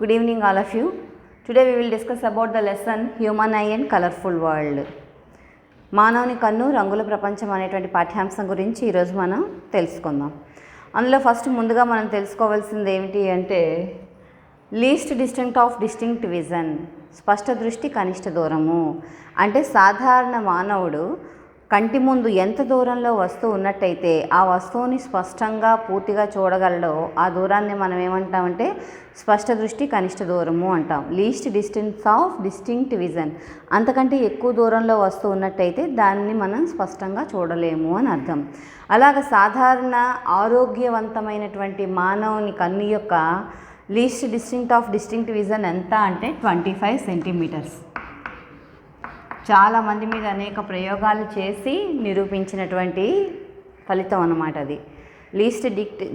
Good evening all of you. Today we will discuss about the lesson Human Eye and Colorful World. మానవుని కన్ను రంగుల ప్రపంచం అనేటువంటి పాఠ్యాంశం గురించి ఈరోజు మనం తెలుసుకుందాం. అందులో ఫస్ట్ ముందుగా మనం తెలుసుకోవాల్సింది ఏమిటి అంటే least distinct of distinct vision, స్పష్ట దృష్టి కనిష్ట దూరము. అంటే సాధారణ మానవుడు కంటి ముందు ఎంత దూరంలో వస్తువు ఉన్నట్టయితే ఆ వస్తువుని స్పష్టంగా పూర్తిగా చూడగలడో ఆ దూరాన్ని మనం ఏమంటామంటే స్పష్ట దృష్టి కనిష్ట దూరము అంటాం. Least distance of distinct vision, అంతకంటే ఎక్కువ దూరంలో వస్తువు ఉన్నట్టయితే దాన్ని మనం స్పష్టంగా చూడలేము అని అర్థం. అలాగ సాధారణ ఆరోగ్యవంతమైనటువంటి మానవుని కన్ను యొక్క least distinct of distinct vision ఎంత అంటే 25 సెంటీమీటర్స్. చాలామంది మీద అనేక ప్రయోగాలు చేసి నిరూపించినటువంటి ఫలితం అన్నమాట అది. Least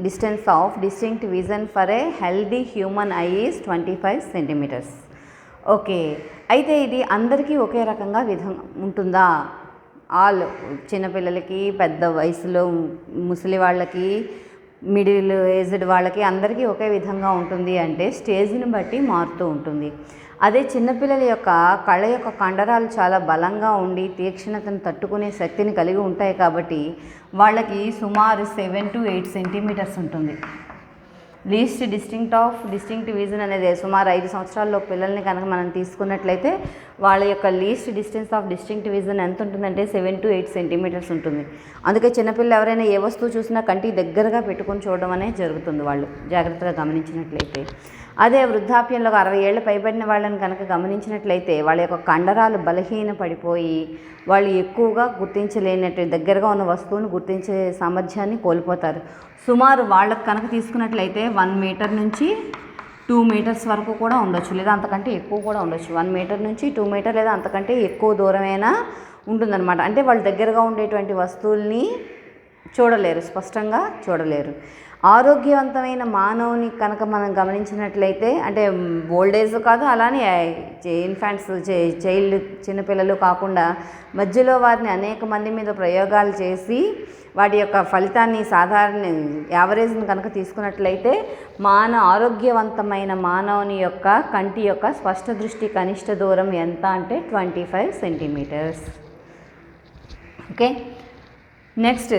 distance of distinct vision for a healthy human eye is 25 centimetres. Okay, అయితే ఇది అందరికీ ఒకే రకంగా ఉంటుందా? ఆల్ చిన్నపిల్లలకి, పెద్ద వయసులో ముసలి వాళ్ళకి, మిడిల్ ఏజ్డ్ వాళ్ళకి అందరికీ ఒకే విధంగా ఉంటుంది అంటే స్టేజ్ని బట్టి మారుతూ ఉంటుంది. అదే చిన్నపిల్లల యొక్క కళ్ళ యొక్క కండరాలు చాలా బలంగా ఉండి తీక్షణతను తట్టుకునే శక్తిని కలిగి ఉంటాయి కాబట్టి వాళ్ళకి సుమారు 7 to 8 సెంటీమీటర్స్ ఉంటుంది. లీస్ట్ డిస్టింక్ట్ విజన్ అనేది సుమారు 5 సంవత్సరాల్లో పిల్లల్ని కనుక మనం తీసుకున్నట్లయితే వాళ్ళ యొక్క least distance of distinct vision ఎంత ఉంటుందంటే 7 to 8 సెంటీమీటర్స్ ఉంటుంది. అందుకే చిన్నపిల్లలు ఎవరైనా ఏ వస్తువు చూసినా కంటికి దగ్గరగా పెట్టుకొని చూడడం అనేది జరుగుతుంది వాళ్ళు జాగ్రత్తగా గమనించినట్లయితే. అదే వృద్ధాప్యంలో 60 ఏళ్ళు పైబడిన వాళ్ళని కనుక గమనించినట్లయితే వాళ్ళ యొక్క కండరాలు బలహీన పడిపోయి వాళ్ళు ఎక్కువగా గుర్తించలేనట్టు దగ్గరగా ఉన్న వస్తువుని గుర్తించే సామర్థ్యాన్ని కోల్పోతారు. సుమారు వాళ్ళకు కనుక తీసుకున్నట్లయితే 1 మీటర్ నుంచి 2 మీటర్స్ వరకు కూడా ఉండొచ్చు, లేదా అంతకంటే ఎక్కువ కూడా ఉండొచ్చు. 1 మీటర్ నుంచి 2 మీటర్ లేదా అంతకంటే ఎక్కువ దూరమైనా ఉంటుందన్నమాట. అంటే వాళ్ళు దగ్గరగా ఉండేటువంటి వస్తువుల్ని చూడలేరు, స్పష్టంగా చూడలేరు. ఆరోగ్యవంతమైన మానవుని కనుక మనం గమనించినట్లయితే అంటే ఓల్డ్ ఏజ్ కాదు, అలానే ఇన్ఫాంట్స్ చైల్డ్ చిన్నపిల్లలు కాకుండా మధ్యలో వారిని అనేక మంది మీద ప్రయోగాలు చేసి వాటి యొక్క ఫలితాన్ని సాధారణ యావరేజ్ని కనుక తీసుకున్నట్లయితే ఆరోగ్యవంతమైన మానవుని యొక్క కంటి యొక్క స్పష్ట దృష్టి కనిష్ట దూరం ఎంత అంటే 25 సెంటీమీటర్స్. ఓకే, నెక్స్ట్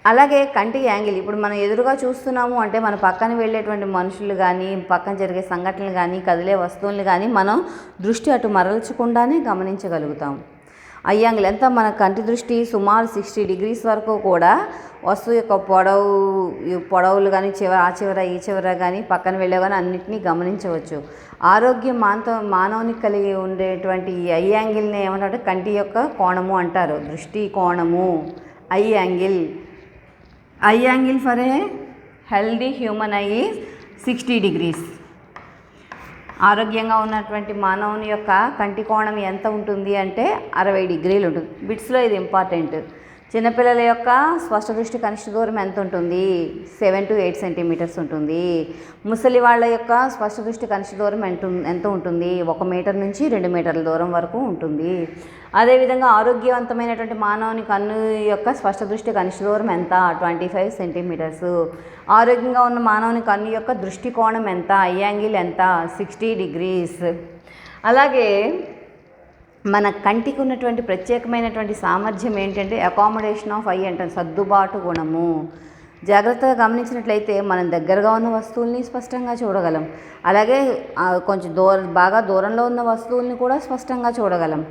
అలాగే కంటి యాంగిల్. ఇప్పుడు మనం ఎదురుగా చూస్తున్నాము అంటే మన పక్కన వెళ్ళేటువంటి మనుషులు కానీ, పక్కన జరిగే సంఘటనలు కానీ, కదిలే వస్తువులు కానీ మనం దృష్టి అటు మరల్చకుండానే గమనించగలుగుతాం. ఐ యాంగిల్ ఎంత? మన కంటి దృష్టి సుమారు 60 degrees వరకు కూడా వస్తువు యొక్క పొడవులు కానీ ఆ చివర ఈ చివర కానీ పక్కన వెళ్ళే కానీ అన్నింటినీ గమనించవచ్చు. ఆరోగ్యం మానవునికి కలిగి ఉండేటువంటి ఈ ఐ యాంగిల్ని ఏమంటారంటే కంటి యొక్క కోణము అంటారు. దృష్టి కోణము eye angle. Eye angle for a healthy human eye is 60 degrees. ఆరోగ్యంగా ఉన్నటువంటి మానవుని యొక్క కంటి కోణం ఎంత ఉంటుంది అంటే 60 degrees ఉంటుంది. బిట్స్లో ఇది ఇంపార్టెంట్. చిన్నపిల్లల యొక్క స్పష్ట దృష్టి కనిష్ట దూరం ఎంత ఉంటుంది? 7 to 8 సెంటీమీటర్స్ ఉంటుంది. ముసలి వాళ్ళ యొక్క స్పష్ట దృష్టి కనిష్ట దూరం ఎంత ఉంటుంది? 1 మీటర్ నుంచి 2 మీటర్ల దూరం వరకు ఉంటుంది. అదేవిధంగా ఆరోగ్యవంతమైనటువంటి మానవుని కన్ను యొక్క స్పష్ట దృష్టి కనిష్ట దూరం ఎంత? 25 సెంటీమీటర్స్. ఆరోగ్యంగా ఉన్న మానవుని కన్ను యొక్క దృష్టి కోణం ఎంత? ఐ యాంగిల్ ఎంత? 60 degrees. అలాగే మన కంటికి ఉన్నటువంటి ప్రత్యేకమైనటువంటి సామర్థ్యం ఏంటంటే అకామిడేషన్ ఆఫ్ ఐ అంటాం, సర్దుబాటు గుణము. జాగ్రత్తగా గమనించినట్లయితే మనం దగ్గరగా ఉన్న వస్తువుల్ని స్పష్టంగా చూడగలం, అలాగే కొంచెం బాగా దూరంలో ఉన్న వస్తువుల్ని కూడా స్పష్టంగా చూడగలం.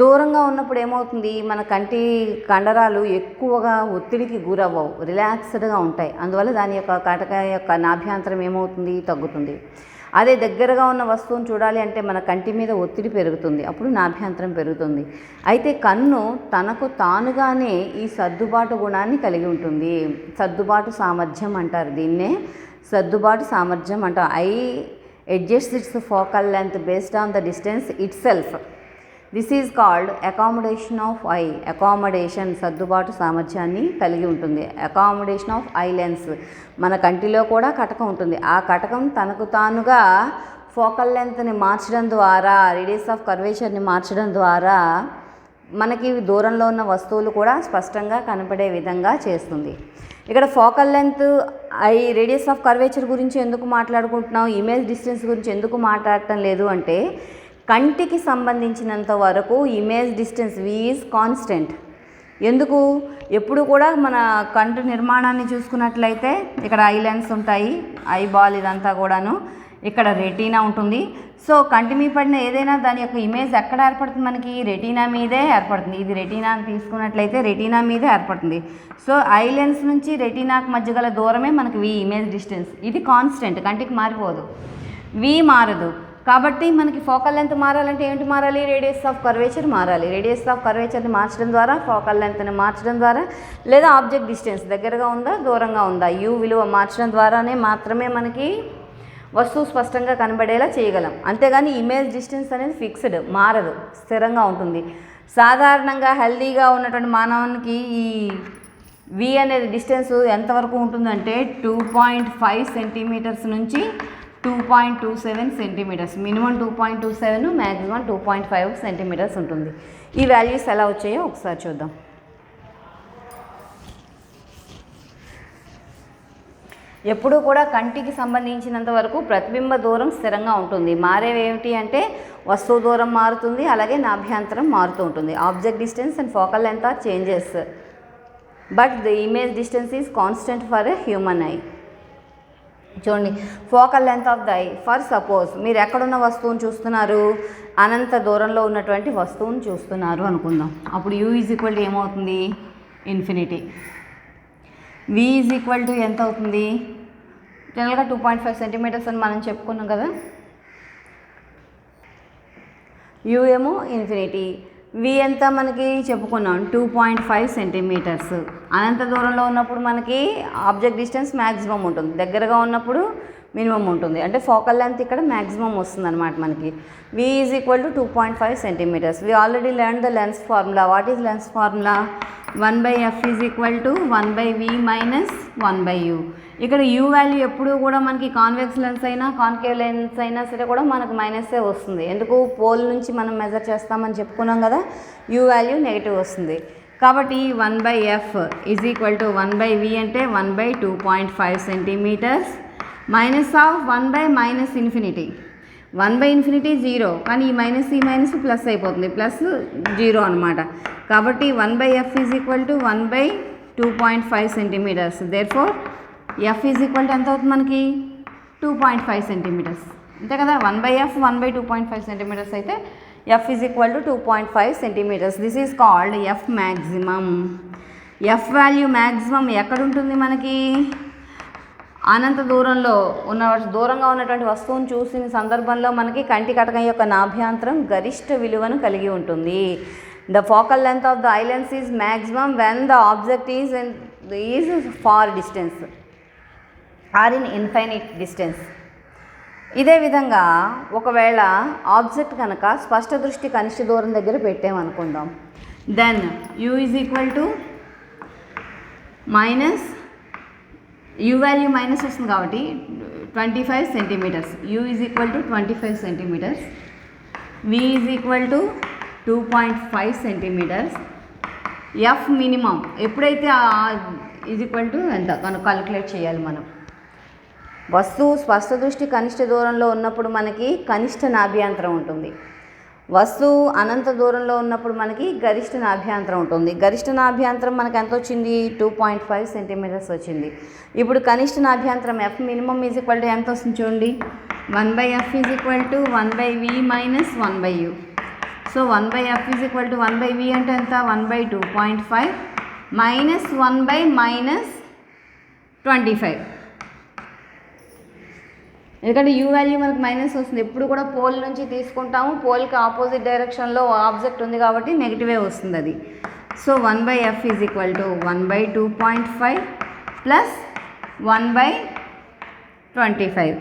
దూరంగా ఉన్నప్పుడు ఏమవుతుంది? మన కంటి కండరాలు ఎక్కువగా ఒత్తిడికి గురవ్వవు, రిలాక్స్డ్గా ఉంటాయి. అందువల్ల దాని యొక్క కటక యొక్క నాభ్యంతరం ఏమవుతుంది? తగ్గుతుంది. అదే దగ్గరగా ఉన్న వస్తువును చూడాలి అంటే మన కంటి మీద ఒత్తిడి పెరుగుతుంది, అప్పుడు నాభ్యంతరం పెరుగుతుంది. అయితే కన్ను తనకు తానుగానే ఈ సర్దుబాటు గుణాన్ని కలిగి ఉంటుంది. సర్దుబాటు సామర్థ్యం అంటారు దీన్నే, సర్దుబాటు సామర్థ్యం అంటారు. I adjust it's focal length based on the distance it self. This is called accommodation of I. Accommodation సర్దుబాటు సామర్థ్యాన్ని కలిగి ఉంటుంది. Accommodation of eye lens. మన కంటిలో కూడా కటకం ఉంటుంది. ఆ కటకం తనకు తానుగా ఫోకల్ లెంత్ని మార్చడం ద్వారా, రేడియస్ ఆఫ్ కర్వేచర్ని మార్చడం ద్వారా మనకి దూరంలో ఉన్న వస్తువులు కూడా స్పష్టంగా కనపడే విధంగా చేస్తుంది. ఇక్కడ focal length radius of curvature గురించి ఎందుకు మాట్లాడుకుంటున్నాం, ఇమేజ్ డిస్టెన్స్ గురించి ఎందుకు మాట్లాడటం లేదు అంటే కంటికి సంబంధించినంత వరకు image distance v is constant. ఎందుకు, ఎప్పుడు కూడా మన కంటి నిర్మాణాన్ని చూసుకున్నట్లయితే ఇక్కడ ఐ లెన్స్ ఉంటాయి, ఐ బాల్ ఇదంతా కూడాను, ఇక్కడ రెటీనా ఉంటుంది. సో కంటి మీద పడిన ఏదైనా దాని యొక్క ఇమేజ్ ఎక్కడ ఏర్పడుతుంది, మనకి రెటీనా మీదే ఏర్పడుతుంది. ఇది రెటీనా తీసుకున్నట్లయితే రెటీనా మీదే ఏర్పడుతుంది. సో ఐ లెన్స్ నుంచి రెటీనాకు మధ్య గల దూరమే మనకి వి ఇమేజ్ డిస్టెన్స్. ఇది కాన్స్టెంట్, కంటికి మారిపోదు, వి మారదు. కాబట్టి మనకి ఫోకల్ లెంత్ మారాలంటే ఏంటి మారాలి, రేడియస్ ఆఫ్ కర్వేచర్ మారాలి. రేడియస్ ఆఫ్ కర్వేచర్ని మార్చడం ద్వారా, ఫోకల్ లెంత్ని మార్చడం ద్వారా, లేదా ఆబ్జెక్ట్ డిస్టెన్స్ దగ్గరగా ఉందా దూరంగా ఉందా యూ విలువ మార్చడం ద్వారానే మాత్రమే మనకి వస్తువు స్పష్టంగా కనబడేలా చేయగలం. అంతేగాని ఇమేజ్ డిస్టెన్స్ అనేది ఫిక్స్డ్, మారదు, స్థిరంగా ఉంటుంది. సాధారణంగా హెల్దీగా ఉన్నటువంటి మానవునికి ఈ వి అనేది డిస్టెన్స్ ఎంతవరకు ఉంటుందంటే 2.5 సెంటీమీటర్స్ నుంచి 2.27 సెంటీమీటర్స్. మినిమం 2.27, మ్యాక్సిమం 2.5 సెంటీమీటర్స్ ఉంటుంది. ఈ వాల్యూస్ ఎలా వచ్చాయో ఒకసారి చూద్దాం. ఎప్పుడూ కూడా కంటికి సంబంధించినంత వరకు ప్రతిబింబ దూరం స్థిరంగా ఉంటుంది. మారేవి ఏమిటి అంటే వస్తువు దూరం మారుతుంది, అలాగే నాభ్యంతరం మారుతూ ఉంటుంది. Object distance and focal length are changes, but the image distance is constant for a human eye. చూడండి, focal length of the eye. For suppose మీరు ఎక్కడున్న వస్తువును చూస్తున్నారు, అనంత దూరంలో ఉన్నటువంటి వస్తువును చూస్తున్నారు అనుకుందాం. అప్పుడు యూ ఈజ్ ఈక్వల్ టు ఏమవుతుంది, infinity. V is equal to ఎంత అవుతుంది, జనరల్గా 2.5 సెంటీమీటర్స్ అని మనం చెప్పుకున్నాం కదా. యూ ఏమో ఇన్ఫినిటీ, వి ఎంత మనకి చెప్పుకున్నాం 2.5 సెంటీమీటర్స్. అనంత దూరంలో ఉన్నప్పుడు మనకి ఆబ్జెక్ట్ డిస్టెన్స్ మ్యాక్సిమం ఉంటుంది, దగ్గరగా ఉన్నప్పుడు మినిమం ఉంటుంది. అంటే ఫోకల్ లెంత్ ఇక్కడ మ్యాక్సిమం వస్తుంది అనమాట మనకి. V is equal to 2.5 centimetres. We already learn the lens formula. What is lens formula, 1/f is equal to 1/v minus 1/u. ఇక్కడ యూ వాల్యూ ఎప్పుడు కూడా మనకి కాన్వెక్స్ లెన్స్ అయినా కాన్కేవ్ లెన్స్ అయినా సరే కూడా మనకు మైనస్సే వస్తుంది. ఎందుకు, పోల్ నుంచి మనం మెజర్ చేస్తామని చెప్పుకున్నాం కదా, యూ వాల్యూ నెగిటివ్ వస్తుంది. కాబట్టి 1/f is equal to 1/v అంటే 1/2.5 centimetres minus of 1 minus infinity. 1/∞ 0, కానీ ఈ మైనస్ ప్లస్ అయిపోతుంది, ప్లస్ 0 అనమాట. కాబట్టి 1/f is equal to 1/2.5 centimetres. Therefore f is equal to ఎంత అవుతుంది మనకి 2.5 సెంటీమీటర్స్, అంతే కదా. 1/f 1/2.5 సెంటీమీటర్స్ అయితే f is equal to 2.5 centimetres. This is called f maximum. F value maximum ఎక్కడ ఉంటుంది మనకి, అనంత దూరంలో దూరంగా ఉన్నటువంటి వస్తువును చూసిన సందర్భంలో మనకి కంటి కటకం యొక్క నాభ్యంతరం గరిష్ట విలువను కలిగి ఉంటుంది. The focal length of the eye lens is maximum when the object is far distance or in infinite distance. ఇదే విధంగా ఒకవేళ ఆబ్జెక్ట్ కనుక స్పష్ట దృష్టి కనిష్ట దూరం దగ్గర పెట్టామనుకుందాం, then u is equal to minus, u value minus వస్తుంది కాబట్టి 25 centimetres. U is equal to 25 centimetres. V is equal to 2.5 centimetres. F minimum ఎప్పుడైతే ఈజ్ ఈక్వల్ టు ఎంత క్యాలిక్యులేట్ చేయాలి మనం. వస్తువు స్పష్ట దృష్టి కనిష్ట దూరంలో ఉన్నప్పుడు మనకి కనిష్ట నాభ్యంతరం ఉంటుంది. వస్తువు అనంత దూరంలో ఉన్నప్పుడు మనకి గరిష్ట నాభ్యంతరం ఉంటుంది. గరిష్ట నాభ్యంతరం మనకి ఎంత వచ్చింది, 2.5 సెంటీమీటర్స్ వచ్చింది. ఇప్పుడు కనిష్ట నాభ్యంతరం f minimum is equal to ఎంత వస్తుంది చూడండి, 1/f is equal to 1/v minus 1/u. So 1/f is equal to 1/v అంటే ఎంత, 1/2.5 మైనస్ 1/-25. ఎందుకంటే యూ వాల్యూ మనకు మైనస్ వస్తుంది. ఎప్పుడు కూడా పోల్ నుంచి తీసుకుంటాము, పోల్కి ఆపోజిట్ డైరెక్షన్లో ఆబ్జెక్ట్ ఉంది కాబట్టి నెగిటివే వస్తుంది అది. So 1/f is equal to 1/2.5 plus 1/25.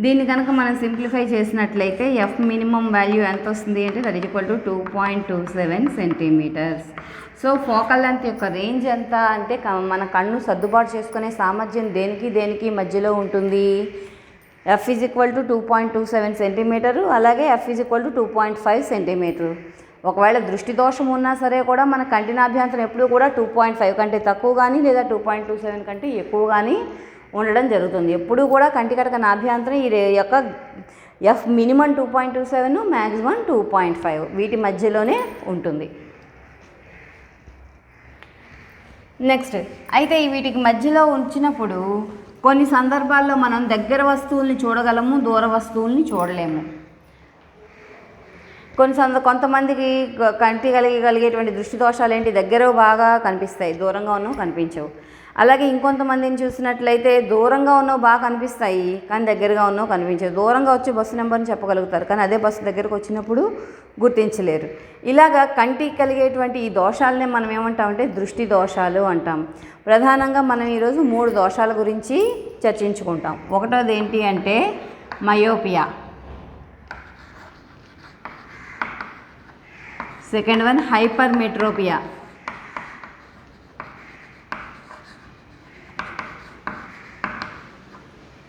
దీన్ని కనుక మనం సింప్లిఫై చేసినట్లయితే ఎఫ్ మినిమం వాల్యూ ఎంత వస్తుంది అంటే that is equal to 2.27 centimetres. So focal length యొక్క రేంజ్ ఎంత అంటే మన కన్ను సర్దుబాటు చేసుకునే సామర్థ్యం దేనికి మధ్యలో ఉంటుంది. F is equal to 2.27 centimetre, అలాగే f is equal to 2.5 centimetre. ఒకవేళ దృష్టి దోషం ఉన్నా సరే కూడా మన కంటి నాభ్యంతరం ఎప్పుడు కూడా 2.5 కంటే తక్కువ కానీ లేదా 2.27 కంటే ఎక్కువ కానీ ఉండడం జరుగుతుంది. ఎప్పుడు కూడా కంటి కటక నాభ్యంతరం ఈ యొక్క ఎఫ్ మినిమం 2.27 మ్యాక్సిమం 2.5 వీటి మధ్యలోనే ఉంటుంది. నెక్స్ట్ అయితే వీటికి మధ్యలో ఉంచినప్పుడు కొన్ని సందర్భాల్లో మనం దగ్గర వస్తువుల్ని చూడగలము, దూర వస్తువుల్ని చూడలేము. కొంతమందికి కంటి కలిగేటువంటి దృష్టి దోషాలు ఏంటి, దగ్గర బాగా కనిపిస్తాయి, దూరంగా ఉన్నవి కనిపించవు. అలాగే ఇంకొంతమందిని చూసినట్లయితే దూరంగా ఉన్నవి బాగా కనిపిస్తాయి కానీ దగ్గరగా ఉన్నవి కనిపించవు. దూరంగా వచ్చి బస్సు నెంబర్ని చెప్పగలుగుతారు కానీ అదే బస్సు దగ్గరకు వచ్చినప్పుడు గుర్తించలేరు. ఇలాగా కంటికి కలిగేటువంటి ఈ దోషాలనే మనం ఏమంటామంటే దృష్టి దోషాలు అంటాం. ప్రధానంగా మనం ఈరోజు 3 దోషాల గురించి చర్చించుకుంటాం. ఒకటోది ఏంటి అంటే myopia, second one hypermetropia,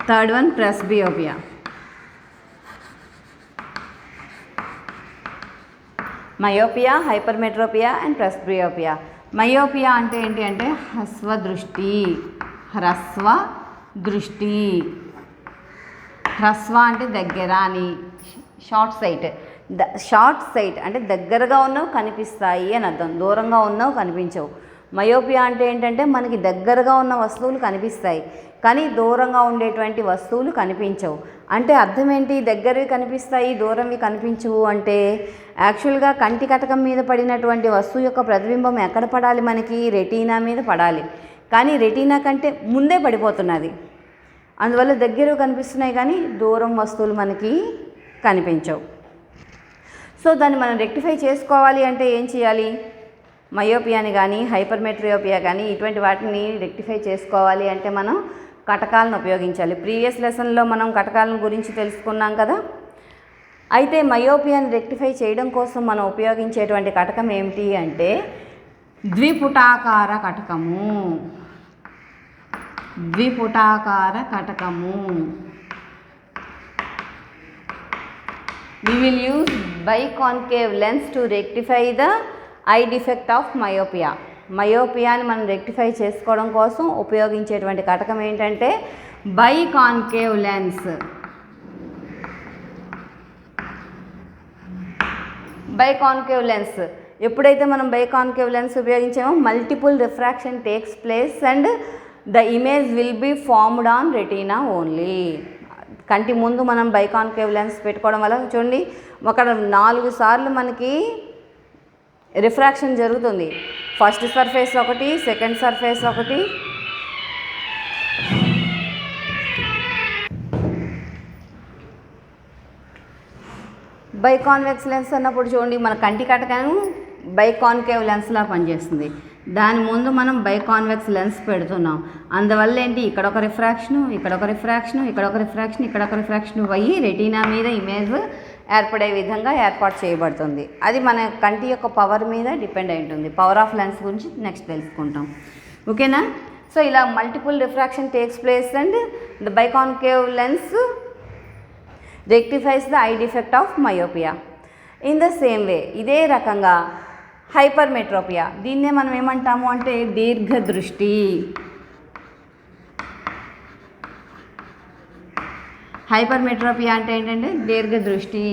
third one presbyopia. Myopia, hypermetropia and presbyopia. Myopia అంటే ఏంటి అంటే హ్రస్వ దృష్టి. హ్రస్వ అంటే దగ్గర అని, షార్ట్ సైట్ అంటే దగ్గరగా ఉన్నవి కనిపిస్తాయి అని అర్థం, దూరంగా ఉన్నవి కనిపించవు. మయోపియా అంటే ఏంటంటే మనకి దగ్గరగా ఉన్న వస్తువులు కనిపిస్తాయి కానీ దూరంగా ఉండేటువంటి వస్తువులు కనిపించవు. అంటే అర్థం ఏంటి, దగ్గరవి కనిపిస్తాయి దూరంవి కనిపించవు అంటే యాక్చువల్గా కంటి కటకం మీద పడినటువంటి వస్తువు యొక్క ప్రతిబింబం ఎక్కడ పడాలి, మనకి రెటీనా మీద పడాలి. కానీ రెటీనా కంటే ముందే పడిపోతున్నది, అందువల్ల దగ్గరవి కనిపిస్తున్నాయి కానీ దూరం వస్తువులు మనకి కనిపించవు. సో దాన్ని మనం రెక్టిఫై చేసుకోవాలి అంటే ఏం చేయాలి, మయోపియాని కానీ హైపర్మెట్రోపియా కానీ ఇటువంటి వాటిని రెక్టిఫై చేసుకోవాలి అంటే మనం కటకాలను ఉపయోగించాలి. ప్రీవియస్ లెసన్లో మనం కటకాలను గురించి తెలుసుకున్నాం కదా. అయితే మయోపియాని రెక్టిఫై చేయడం కోసం మనం ఉపయోగించేటువంటి కటకం ఏమిటి అంటే ద్విపుటాకార కటకము. We will use biconcave lens to rectify the eye defect of myopia. మయోపియాని మనం రెక్టిఫై చేసుకోవడం కోసం ఉపయోగించేటువంటి కటకం ఏంటంటే బైకాన్కేవ్ లెన్స్. ఎప్పుడైతే మనం బైకాన్కేవ్ లెన్స్ ఉపయోగించామో multiple refraction takes place and the image will be formed on retina only. కంటి ముందు మనం బైకాన్కేవ్ లెన్స్ పెట్టుకోవడం వల్ల చూడండి అక్కడ 4 సార్లు మనకి రిఫ్రాక్షన్ జరుగుతుంది. ఫస్ట్ సర్ఫేస్ ఒకటి, సెకండ్ సర్ఫేస్ ఒకటి, బైకాన్వెక్స్ లెన్స్ అన్నప్పుడు చూడండి మన కంటి కటకను బైకాన్కేవ్ లెన్స్లా పనిచేస్తుంది. దాని ముందు మనం బైకాన్వెక్స్ లెన్స్ పెడుతున్నాం. అందువల్ల ఏంటి ఇక్కడ ఒక రిఫ్రాక్షన్, ఇక్కడ ఒక రిఫ్రాక్షన్, ఇక్కడ ఒక రిఫ్రాక్షన్, ఇక్కడ ఒక రిఫ్రాక్షన్ అయ్యి రెటీనా మీద ఇమేజ్ ఏర్పడే విధంగా ఏర్పాటు చేయబడుతుంది. అది మన కంటి యొక్క పవర్ మీద డిపెండ్ అయి ఉంటుంది. పవర్ ఆఫ్ లెన్స్ గురించి నెక్స్ట్ తెలుసుకుంటాం. ఓకేనా. సో ఇలా multiple refraction takes place and the biconcave lens rectifies the eye defect of myopia. In the same way ఇదే రకంగా హైపర్మెట్రోపియా, దీన్నే మనం ఏమంటాము అంటే దీర్ఘదృష్టి. హైపర్మెట్రోపియా అంటే ఏంటంటే దీర్ఘదృష్టి.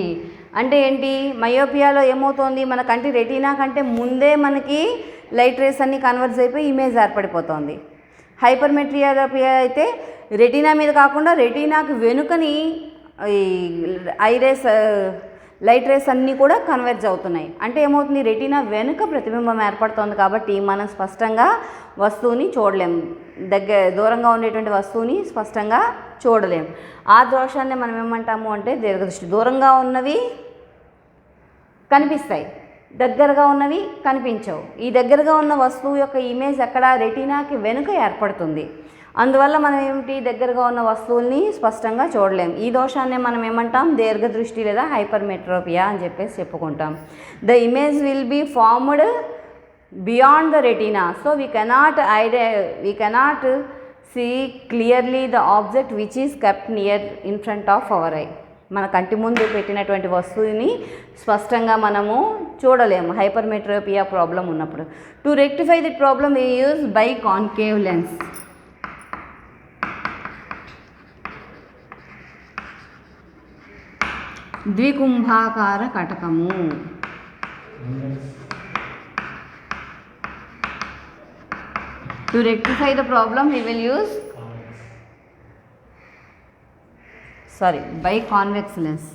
అంటే ఏంటి, మయోపియాలో ఏమవుతోంది, మన కంటి రెటీనా కంటే ముందే మనకి లైట్ రేస్ అన్నీ కన్వర్జ్ అయిపోయి ఇమేజ్ ఏర్పడిపోతుంది. హైపర్మెట్రోపియా అయితే రెటీనా మీద కాకుండా రెటీనాకు వెనుకని ఈ లైట్ రేస్ అన్నీ కూడా కన్వర్జ్ అవుతున్నాయి. అంటే ఏమవుతుంది, రెటీనా వెనుక ప్రతిబింబం ఏర్పడుతుంది కాబట్టి మనం స్పష్టంగా వస్తువుని చూడలేము, దూరంగా ఉండేటువంటి వస్తువుని స్పష్టంగా చూడలేము. ఆ దోషాన్ని మనం ఏమంటాము అంటే దీర్ఘదృష్టి. దూరంగా ఉన్నవి కనిపిస్తాయి, దగ్గరగా ఉన్నవి కనిపించవు. ఈ దగ్గరగా ఉన్న వస్తువు యొక్క ఇమేజ్ ఎక్కడ, రెటీనాకి వెనుక ఏర్పడుతుంది. అందువల్ల మనం ఏమిటి, దగ్గరగా ఉన్న వస్తువుల్ని స్పష్టంగా చూడలేం. ఈ దోషాన్ని మనం ఏమంటాం, దీర్ఘదృష్టి లేదా హైపర్మెట్రోపియా అని చెప్పేసి చెప్పుకుంటాం. The image will be formed beyond the retina. So we cannot see clearly the object which is kept near in front of our eye. మన కంటి ముందు పెట్టినటువంటి వస్తువుని స్పష్టంగా మనము చూడలేము హైపర్మెట్రోపియా ప్రాబ్లం ఉన్నప్పుడు. To rectify the problem we use biconcave lens. ద్వికుంభాకార కటకము. To rectify the problem we will use biconvex lens.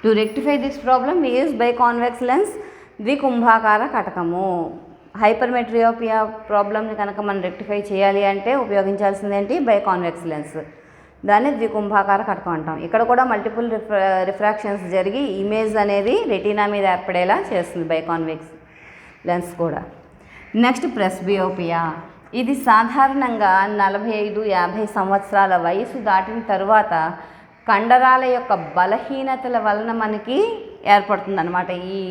To rectify this problem we use biconvex lens ద్వికుంభాకార కటకము. హైపర్మెట్రియోపియా ప్రాబ్లమ్ని కనుక మనం రెక్టిఫై చేయాలి అంటే ఉపయోగించాల్సింది ఏంటి? Biconvex lens. దాన్ని ద్వికుంభాకార కటకం అంటాం. ఇక్కడ కూడా మల్టిపుల్ రిఫ్రాక్షన్స్ జరిగి ఇమేజ్ అనేది రెటీనా మీద ఏర్పడేలా చేస్తుంది బైకాన్వెక్స్ లెన్స్ కూడా. Next presbyopia. ఇది సాధారణంగా 45-50 సంవత్సరాల వయసు దాటిన తరువాత కండరాల యొక్క బలహీనతల వలన మనకి ఏర్పడుతుంది అన్నమాట ఈ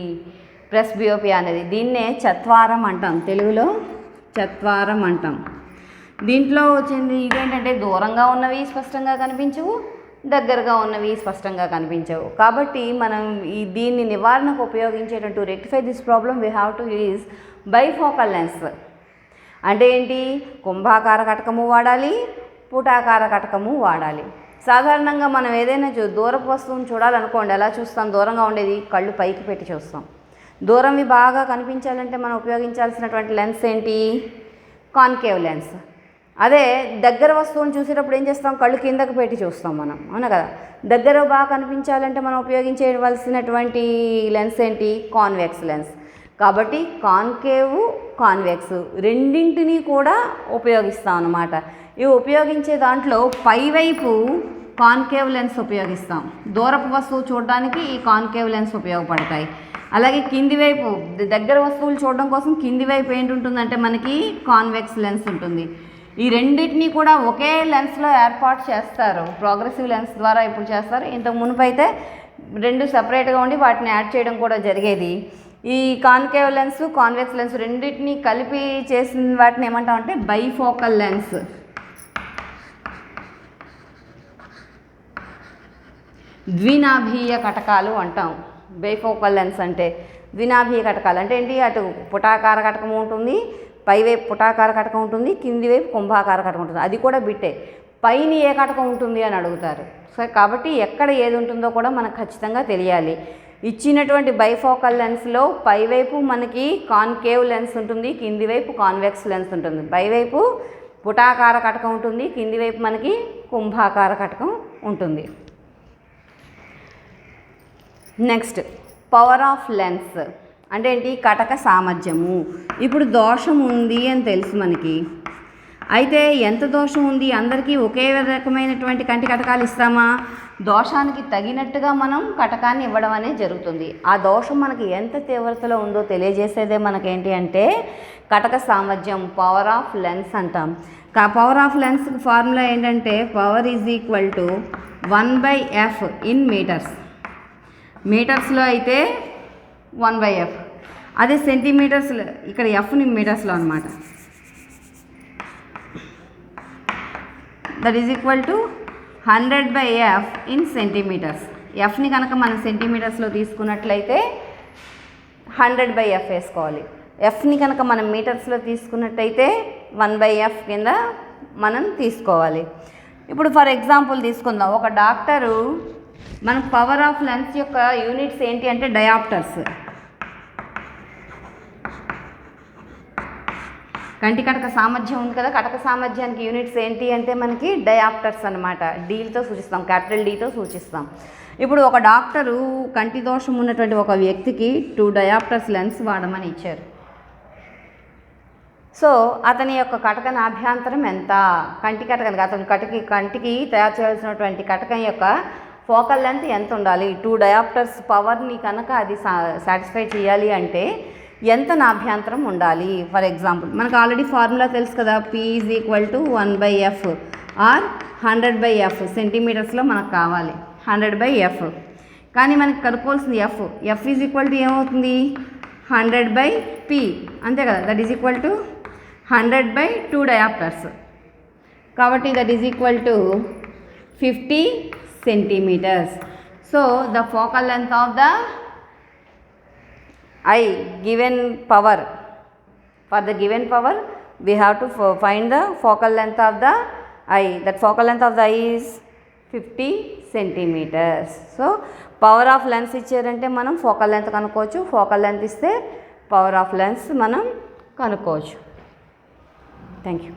ప్రెస్బియోపియా అనేది. దీన్నే చత్వారం అంటాం, తెలుగులో చత్వారం అంటాం. దీంట్లో వచ్చింది ఇదేంటంటే దూరంగా ఉన్నవి స్పష్టంగా కనిపించవు, దగ్గరగా ఉన్నవి స్పష్టంగా కనిపించవు. కాబట్టి మనం దీన్ని నివారణకు ఉపయోగించేటట్టు rectify this problem we have to use bifocal lens. అంటే ఏంటి? కుంభాకార కటకము వాడాలి, పుటాకార కటకము వాడాలి. సాధారణంగా మనం ఏదైనా దూరపు వస్తువుని చూడాలనుకోండి, ఎలా చూస్తాం? దూరంగా ఉండేది కళ్ళు పైకి పెట్టి చూస్తాం. దూరంవి బాగా కనిపించాలంటే మనం ఉపయోగించాల్సినటువంటి లెన్స్ ఏంటి? Concave lens. అదే దగ్గర వస్తువుని చూసేటప్పుడు ఏం చేస్తాం? కళ్ళు కిందకు పెట్టి చూస్తాం మనం, అవునా కదా? దగ్గర బాగా కనిపించాలంటే మనం ఉపయోగించవలసినటువంటి లెన్స్ ఏంటి? Convex lens. కాబట్టి కాన్కేవ్, కాన్వెక్స్ రెండింటినీ కూడా ఉపయోగిస్తాం అన్నమాట. ఇవి ఉపయోగించే దాంట్లో పైవైపు కాన్కేవ్ లెన్స్ ఉపయోగిస్తాం. దూరపు వస్తువు చూడడానికి ఈ కాన్కేవ్ లెన్స్ ఉపయోగపడతాయి. అలాగే కింది వైపు దగ్గర వస్తువులు చూడడం కోసం కింది వైపు ఏంటి ఉంటుందంటే మనకి కాన్వెక్స్ లెన్స్ ఉంటుంది. ఈ రెండింటినీ కూడా ఒకే లెన్స్లో ఏర్పాటు చేస్తారు. ప్రోగ్రెసివ్ లెన్స్ ద్వారా ఇప్పుడు చేస్తారు. ఇంతకు మునుపు అయితే రెండు సపరేట్గా ఉండి వాటిని యాడ్ చేయడం కూడా జరిగేది. ఈ కాన్కేవ్ లెన్స్, కాన్వెక్స్ లెన్స్ రెండింటినీ కలిపి చేసిన వాటిని ఏమంటామంటే బైఫోకల్ లెన్స్. ద్వినాభీయ కటకాలు అంటాం. బైఫోకల్ లెన్స్ అంటే ద్వినాభీయ కటకాలు అంటే ఏంటి? అటు పుటాకార కటకం ఉంటుంది, పైవైపు పుటాకార కటకం ఉంటుంది, కింది వైపు కుంభాకార కటకం ఉంటుంది. అది కూడా బిట్టే. పైన ఏ కటకం ఉంటుంది అని అడుగుతారు. సో కాబట్టి ఎక్కడ ఏది ఉంటుందో కూడా మనకు ఖచ్చితంగా తెలియాలి. ఇచ్చినటువంటి బైఫోకల్ లెన్స్లో పైవైపు మనకి కాన్కేవ్ లెన్స్ ఉంటుంది, కింది వైపు కాన్వెక్స్ లెన్స్ ఉంటుంది. పైవైపు పుటాకార కటకం ఉంటుంది, కింది వైపు మనకి కుంభాకార కటకం ఉంటుంది. నెక్స్ట్ పవర్ ఆఫ్ లెన్స్ అంటే ఏంటి? కటక సామర్థ్యము. ఇప్పుడు దోషం ఉంది అని తెలుసు మనకి. అయితే ఎంత దోషం ఉంది? అందరికీ ఒకే రకమైనటువంటి కంటి కటకాలు ఇస్తామా? దోషానికి తగినట్టుగా మనం కటకాన్ని ఇవ్వడం అనేది జరుగుతుంది. ఆ దోషం మనకి ఎంత తీవ్రతలో ఉందో తెలియజేసేదే మనకేంటి అంటే కటక సామర్థ్యం, పవర్ ఆఫ్ లెన్స్ అంటాం. పవర్ ఆఫ్ లెన్స్ ఫార్ములా ఏంటంటే power is equal to 1/f in metres. మీటర్స్లో అయితే 1/f, అదే సెంటీమీటర్స్లో ఇక్కడ ఎఫ్ని మీటర్స్లో అనమాట. That is equal to 100/f in centimetres. ఎఫ్ని కనుక మనం సెంటీమీటర్స్లో తీసుకున్నట్లయితే 100/f వేసుకోవాలి. ఎఫ్ని కనుక మనం మీటర్స్లో తీసుకున్నట్టయితే 1/f కింద మనం తీసుకోవాలి. ఇప్పుడు ఫర్ ఎగ్జాంపుల్ తీసుకుందాం. ఒక డాక్టరు మన పవర్ ఆఫ్ లెన్స్ యొక్క యూనిట్స్ ఏంటి అంటే డయాప్టర్స్. కంటి కటక సామర్థ్యం ఉంది కదా, కటక సామర్థ్యానికి యూనిట్స్ ఏంటి అంటే మనకి డయాప్టర్స్ అనమాట. డీలతో సూచిస్తాం, క్యాపిటల్ డీతో సూచిస్తాం. ఇప్పుడు ఒక డాక్టరు కంటి దోషం ఉన్నటువంటి ఒక వ్యక్తికి 2 డయాప్టర్స్ లెన్స్ వాడమని ఇచ్చారు. సో అతని యొక్క కటక నాభ్యంతరం ఎంత? కంటి కటకం అతని కంటికి తయారు చేయాల్సినటువంటి కటకం యొక్క ఫోకల్ లెంత్ ఎంత ఉండాలి? 2 డయాప్టర్స్ పవర్ని కనుక అది సాటిస్ఫై చేయాలి అంటే ఎంత నాభ్యంతరం ఉండాలి? ఫర్ ఎగ్జాంపుల్ మనకు ఆల్రెడీ ఫార్ములా తెలుసు కదా, P is equal to 1/f or 100/f. సెంటీమీటర్స్లో మనకు కావాలి 100/f. కానీ మనకి కనుక్కోవాల్సింది ఎఫ్ ఈజ్ ఈక్వల్ టు ఏమవుతుంది? 100/p అంతే కదా. That is equal to 100/2 dioptres. కాబట్టి that is equal to 50 centimeters. So the focal length of the eye given power, for the given power we have to find the focal length of the eye. That focal length of the eye is 50 centimetres. So power of lens ఇచ్చారంటే మనం focal length కనుక్కోవచ్చు, focal length ఇస్తే power of lens మనం కనుక్కోవచ్చు. Thank you.